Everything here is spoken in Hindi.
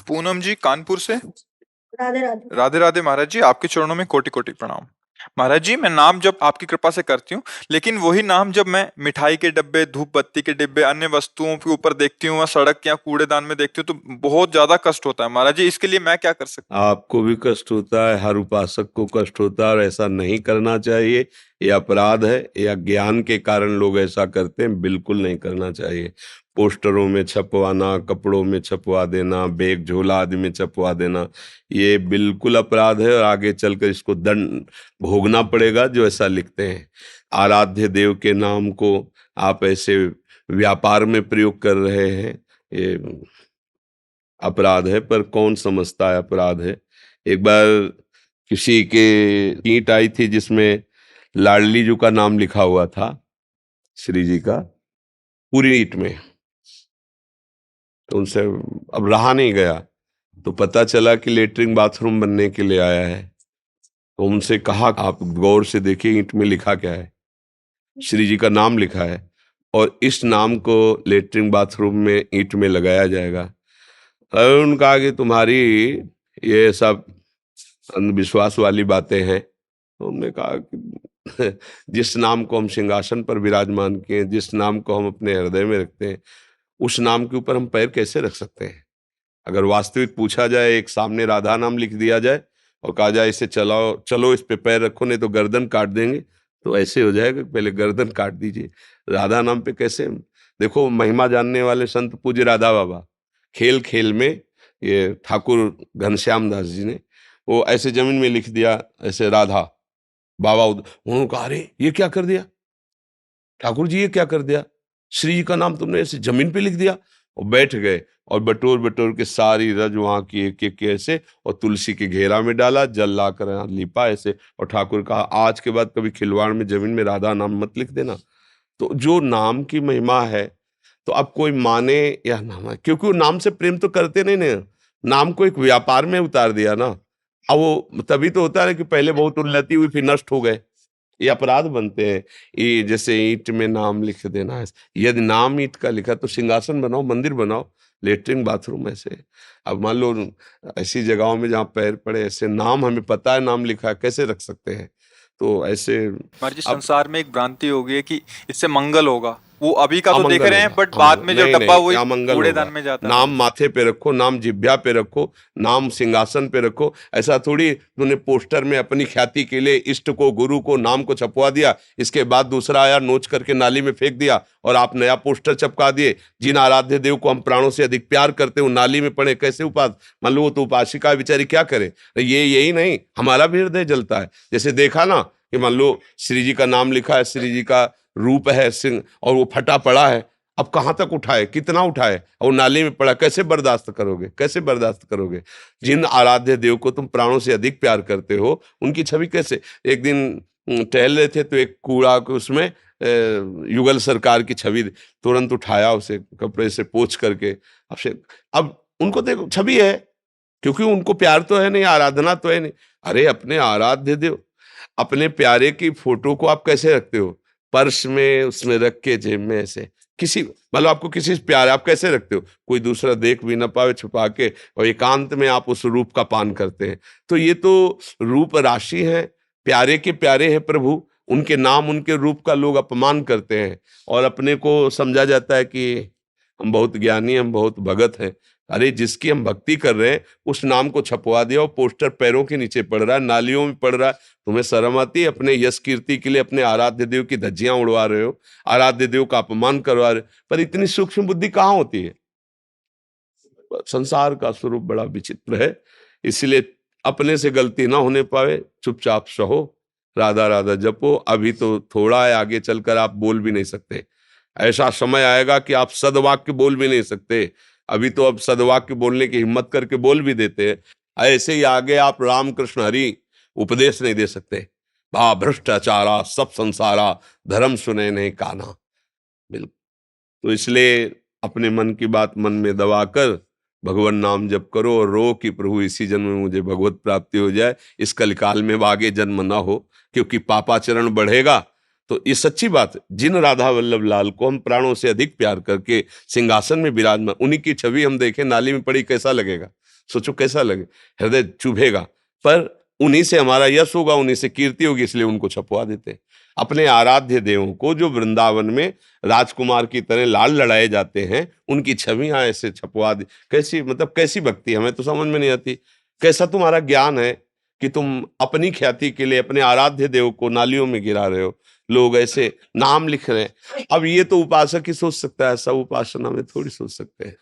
पूनम जी कानपुर से। राधे राधे। राधे राधे महाराज जी, आपके चरणों में कोटि कोटि प्रणाम। महाराज जी, मैं नाम जब आपकी कृपा से करती हूँ, लेकिन वही नाम जब मैं मिठाई के डब्बे, धूप बत्ती के डिब्बे, अन्य वस्तुओं के ऊपर देखती हूँ, या सड़क या कूड़ेदान में देखती हूँ, तो बहुत ज्यादा कष्ट होता है। महाराज जी, इसके लिए मैं क्या कर सकती आपको भी कष्ट होता है, हर उपासक को कष्ट होता है, और ऐसा नहीं करना चाहिए। ये अपराध है, या ज्ञान के कारण लोग ऐसा करते हैं, बिल्कुल नहीं करना चाहिए। पोस्टरों में छपवाना, कपड़ों में छपवा देना, बैग झोला आदि में छपवा देना, ये बिल्कुल अपराध है, और आगे चलकर इसको दंड भोगना पड़ेगा जो ऐसा लिखते हैं। आराध्य देव के नाम को आप ऐसे व्यापार में प्रयोग कर रहे हैं, ये अपराध है। पर कौन समझता है अपराध है। एक बार किसी के ईंट आई थी जिसमें लाडली जी का नाम लिखा हुआ था, श्री जी का, पूरी ईंट में। तो उनसे अब रहा नहीं गया, तो पता चला कि लेटरिन बाथरूम बनने के लिए आया है। तो उनसे कहा, आप गौर से देखिए ईंट में लिखा क्या है। श्री जी का नाम लिखा है, और इस नाम को लेटरिन बाथरूम में ईंट में लगाया जाएगा। और उनका कहा कि तुम्हारी ये सब अंधविश्वास वाली बातें हैं। तो हमने कहा कि जिस नाम को हम सिंहासन पर विराजमान किए, जिस नाम को हम अपने हृदय में रखते हैं, उस नाम के ऊपर हम पैर कैसे रख सकते हैं। अगर वास्तविक पूछा जाए, एक सामने राधा नाम लिख दिया जाए और कहा जाए इसे चलाओ, चलो इस पे पैर रखो, नहीं तो गर्दन काट देंगे, तो ऐसे हो जाएगा, पहले गर्दन काट दीजिए। राधा नाम पे कैसे। देखो, महिमा जानने वाले संत पूज्य राधा बाबा, खेल खेल में ये ठाकुर घनश्याम दास जी ने वो ऐसे जमीन में लिख दिया, ऐसे राधा बाबा उन्होंने कहा, अरे ये क्या कर दिया ठाकुर जी, ये क्या कर दिया, श्री जी का नाम तुमने ऐसे जमीन पे लिख दिया। और बैठ गए, और बटोर बटोर के सारी रज वहां की एक एक ऐसे, और तुलसी के घेरा में डाला, जल लाकर यहाँ लिपा ऐसे, और ठाकुर कहा, आज के बाद कभी खिलवाड़ में जमीन में राधा नाम मत लिख देना। तो जो नाम की महिमा है, तो अब कोई माने या ना माने, क्योंकि वो नाम से प्रेम तो करते नहीं ना, नाम को एक व्यापार में उतार दिया ना। अब वो तभी तो होता है कि पहले बहुत उन्नति हुई, फिर नष्ट हो गए, ये अपराध बनते हैं। ये जैसे ईंट में नाम लिख देना है, यदि नाम ईंट का लिखा तो सिंहासन बनाओ, मंदिर बनाओ, लेटरिन बाथरूम ऐसे। अब मान लो ऐसी जगहों में जहाँ पैर पड़े, ऐसे नाम हमें पता है नाम लिखा है, कैसे रख सकते हैं। तो ऐसे महाराज जी, अब संसार में एक भ्रांति हो गई है कि इससे मंगल होगा। वो अभी का तो देख अमंगल रहे हैं, होगा, बट बाद अमंगल में जो नहीं, डब्बा नहीं, वही अमंगल कूड़ेदान होगा। में जाता है। नाम महाराज माथे पे रखो, नाम जिभ्या पे रखो, नाम सिंहासन पे रखो। ऐसा थोड़ी तूने पोस्टर में अपनी ख्याति के लिए इष्ट को, गुरु को, नाम को छपवा दिया, इसके बाद दूसरा आया नोच करके नाली में फेंक दिया, और आप नया पोस्टर छपका दिए। जिन आराध्य देव को हम प्राणों से अधिक प्यार करते हो, नाली में पड़े, कैसे उपास। मान लो वो तो उपासिका बेचारी क्या करे। ये यही नहीं, हमारा भी हृदय जलता है। जैसे देखा ना कि मान लो श्री जी का नाम लिखा है, श्री जी का रूप है सिंह, और वो फटा पड़ा है, अब कहाँ तक उठाए, कितना उठाए, और नाली में पड़ा, कैसे बर्दाश्त करोगे, कैसे बर्दाश्त करोगे। जिन आराध्य देव को तुम प्राणों से अधिक प्यार करते हो, उनकी छवि कैसे। एक दिन टहल रहे थे, तो एक कूड़ा के उसमें युगल सरकार की छवि, तुरंत उठाया उसे, कपड़े से पोंछ करके। अब उनको देखो, छवि है, क्योंकि उनको प्यार तो है नहीं, आराधना तो है नहीं। अरे अपने आराध्य देव, अपने प्यारे की फोटो को आप कैसे रखते हो, पर्स में, उसमें रख के, जेब में ऐसे। किसी मतलब आपको किसी से प्यार है, आप कैसे रखते हो, कोई दूसरा देख भी ना पावे, छुपा के, और एकांत में आप उस रूप का पान करते हैं। तो ये तो रूप राशि है, प्यारे के प्यारे हैं प्रभु, उनके नाम, उनके रूप का लोग अपमान करते हैं, और अपने को समझा जाता है कि हम बहुत ज्ञानी, हम बहुत भगत हैं। अरे जिसकी हम भक्ति कर रहे हैं, उस नाम को छपवा दिया, और पोस्टर पैरों के नीचे पड़ रहा है, नालियों में पड़ रहा है। तुम्हें शर्म आती है। अपने यश कीर्ति के लिए अपने आराध्य देव की धज्जियां उड़वा रहे हो, आराध्य देव का अपमान करवा रहे हो। पर इतनी सूक्ष्म बुद्धि कहाँ होती है। संसार का स्वरूप बड़ा विचित्र है, इसलिए अपने से गलती ना होने पावे, चुपचाप सहो, राधा राधा जपो। अभी तो थोड़ा है, आगे चलकर आप बोल भी नहीं सकते। ऐसा समय आएगा कि आप सदवाक्य बोल भी नहीं सकते। अभी तो अब सदवाक्य बोलने की हिम्मत करके बोल भी देते हैं, ऐसे ही आगे आप रामकृष्ण हरि उपदेश नहीं दे सकते। बा भ्रष्टाचारा सब संसारा, धर्म सुने नहीं काना। बिल्कुल। तो इसलिए अपने मन की बात मन में दबा कर भगवान नाम जप करो, और रो कि प्रभु इसी जन्म में मुझे भगवत प्राप्ति हो जाए, इस कलिकाल में आगे जन्म ना हो। क्योंकि पापाचरण बढ़ेगा तो ये सच्ची बात है। जिन राधा वल्लभ लाल को हम प्राणों से अधिक प्यार करके सिंहासन में विराजमान, उन्हीं की छवि हम देखें नाली में पड़ी, कैसा लगेगा? सोचो कैसा लगे, हृदय चुभेगा। पर उन्हीं से हमारा यश होगा, उन्हीं से कीर्ति होगी, इसलिए उनको छपवा देते हैं। अपने आराध्य देवों को जो वृंदावन में राजकुमार की तरह लाल लड़ाए जाते हैं, उनकी छवियां ऐसे छपवा दी। कैसी, मतलब कैसी भक्ति, हमें तो समझ में नहीं आती। कैसा तुम्हारा ज्ञान है कि तुम अपनी ख्याति के लिए अपने आराध्य देव को नालियों में गिरा रहे हो, लोग ऐसे नाम लिख रहे हैं। अब ये तो उपासक ही सोच सकता है, सब उपासना में थोड़ी सोच सकते हैं।